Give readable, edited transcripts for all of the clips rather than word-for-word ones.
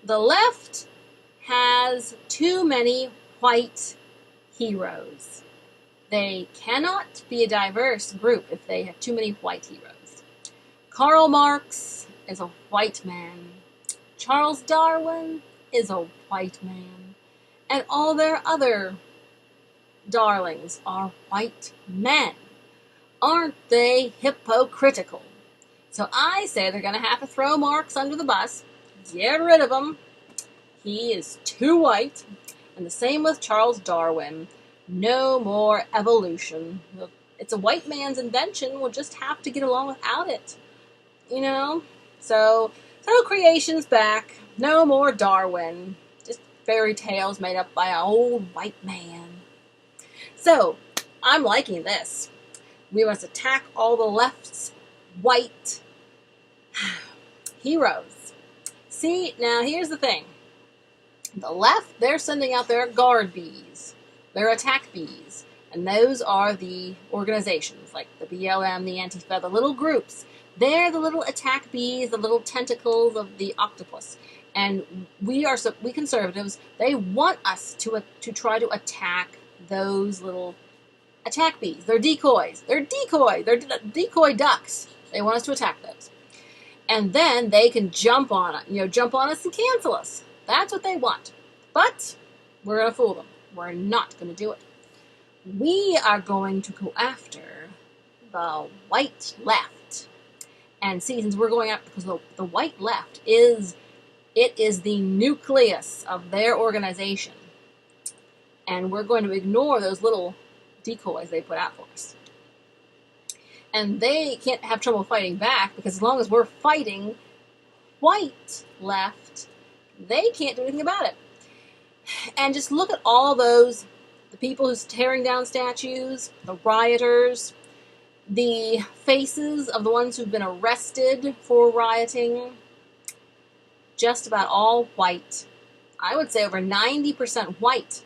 the left has too many white heroes. They cannot be a diverse group if they have too many white heroes. Karl Marx is a white man. Charles Darwin is a white man. And all their other darlings are white men. Aren't they hypocritical? So I say they're going to have to throw Marx under the bus, get rid of him. He is too white. And the same with Charles Darwin. No more evolution. It's a white man's invention. We'll just have to get along without it. You know? So creation's back. No more Darwin. Just fairy tales made up by an old white man. So, I'm liking this. We must attack all the left's white heroes. See, now here's the thing. The left, they're sending out their guard bees, their attack bees, and those are the organizations, like the BLM, the Antifa, the little groups. They're the little attack bees, the little tentacles of the octopus. And we conservatives, they want us to try to attack those little attack bees. They're decoys. They're decoy ducks. They want us to attack those. And then they can jump on us and cancel us. That's what they want. But we're going to fool them. We're not going to do it. We are going to go after the white left. And see, since we're going after, because the white left is the nucleus of their organization. And we're going to ignore those little decoys they put out for us. And they can't have trouble fighting back, because as long as we're fighting white left, they can't do anything about it. And just look at all the people who's tearing down statues, the rioters, the faces of the ones who've been arrested for rioting, just about all white. I would say over 90% white.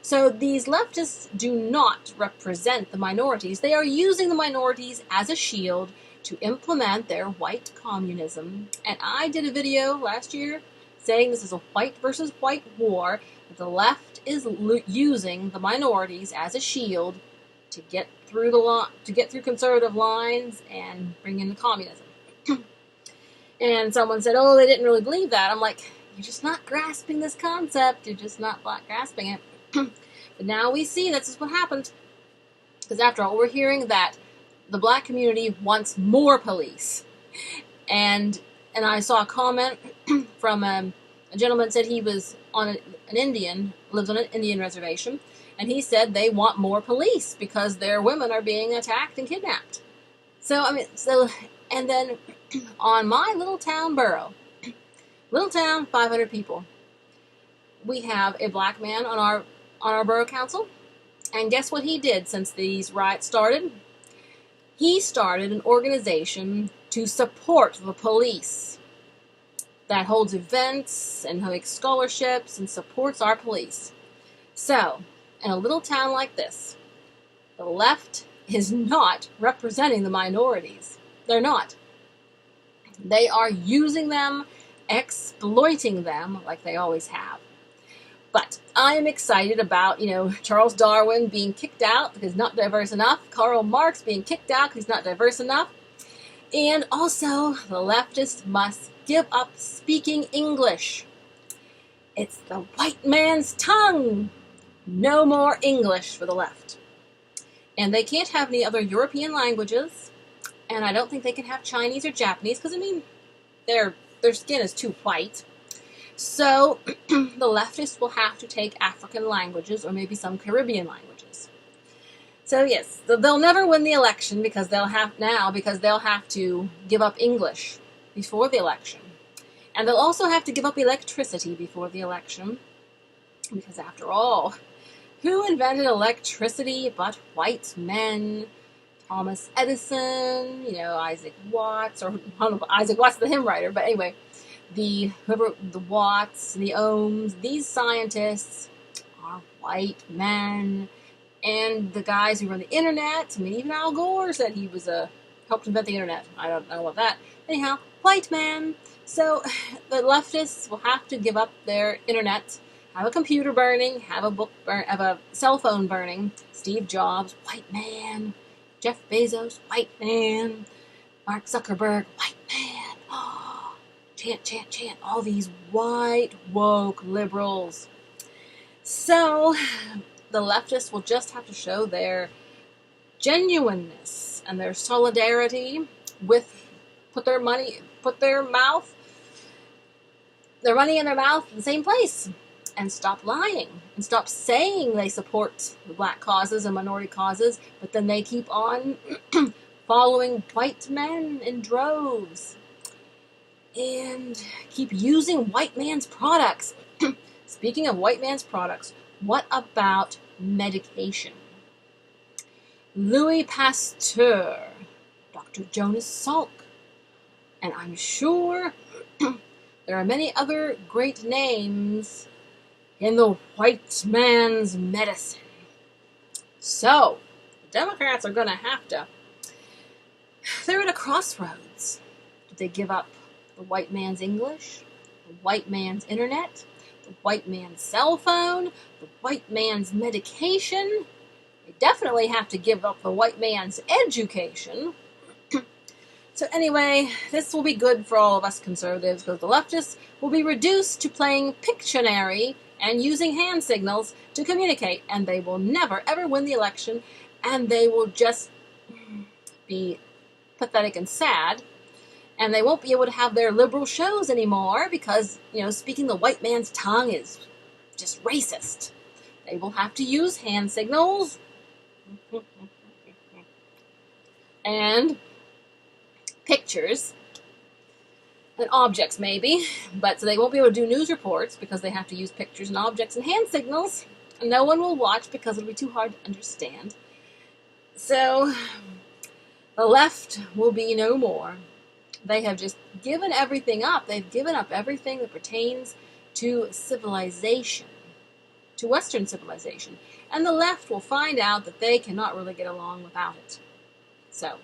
So these leftists do not represent the minorities. They are using the minorities as a shield to implement their white communism. And I did a video last year saying this is a white versus white war. That the left is using the minorities as a shield to get through conservative lines and bring in the communism. And someone said, "Oh, they didn't really believe that." I'm like, you're just not grasping this concept. You're just not grasping it. But now we see this is what happened. Because after all, we're hearing that the black community wants more police. And I saw a comment from a gentleman said he was on lives on an Indian reservation, and he said they want more police because their women are being attacked and kidnapped. And then on my little town borough, 500 people, we have a black man on our borough council, and guess what he did since these riots started? He started an organization to support the police that holds events and makes scholarships and supports our police. So, in a little town like this, the left is not representing the minorities. They're not. They are using them, exploiting them like they always have. But I am excited about, Charles Darwin being kicked out because he's not diverse enough, Karl Marx being kicked out because he's not diverse enough, and also the leftists must give up speaking English. It's the white man's tongue. No more English for the left. And they can't have any other European languages, and I don't think they can have Chinese or Japanese because, their skin is too white. So the leftists will have to take African languages or maybe some Caribbean languages. So yes, they'll never win the election because they'll have to give up English before the election. And they'll also have to give up electricity before the election. Because after all, who invented electricity but white men? Thomas Edison, Isaac Watts, or I don't know if Isaac Watts is the hymn writer, but anyway, the Watts, the Ohms, these scientists are white men. And the guys who run the internet, even Al Gore said he was helped invent the internet. I don't know about that. Anyhow, white man. So the leftists will have to give up their internet, have a computer burning, have a cell phone burning. Steve Jobs, white man. Jeff Bezos, white man. Mark Zuckerberg, white man. Oh, chant, chant, chant. All these white, woke liberals. So the leftists will just have to show their genuineness and their solidarity with put their money in their mouth in the same place, and stop lying and stop saying they support the black causes and minority causes, but then they keep on following white men in droves and keep using white man's products. Speaking of white man's products, what about medication? Louis Pasteur, Dr. Jonas Salk, and I'm sure there are many other great names in the white man's medicine. So, the Democrats are going to have to, they're at a crossroads. Do they give up the white man's English, the white man's internet, the white man's cell phone, the white man's medication? They definitely have to give up the white man's education. So anyway, this will be good for all of us conservatives, because the leftists will be reduced to playing Pictionary and using hand signals to communicate, and they will never, ever win the election, and they will just be pathetic and sad, and they won't be able to have their liberal shows anymore because, speaking the white man's tongue is just racist. They will have to use hand signals and pictures and objects, maybe, but so they won't be able to do news reports because they have to use pictures and objects and hand signals, and no one will watch because it'll be too hard to understand. So the left will be no more. They have just given everything up. They've given up everything that pertains to civilization, to Western civilization, and the left will find out that they cannot really get along without it. So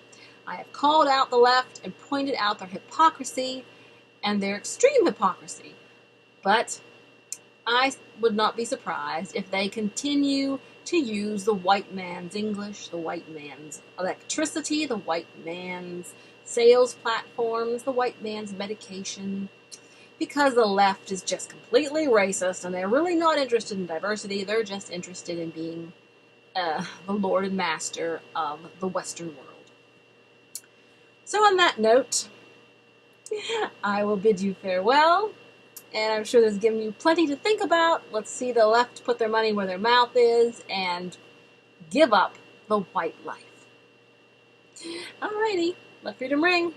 I have called out the left and pointed out their hypocrisy and their extreme hypocrisy. But I would not be surprised if they continue to use the white man's English, the white man's electricity, the white man's sales platforms, the white man's medication, because the left is just completely racist and they're really not interested in diversity. They're just interested in being the lord and master of the Western world. So on that note, I will bid you farewell, and I'm sure this has given you plenty to think about. Let's see the left put their money where their mouth is and give up the white life. Alrighty, let freedom ring.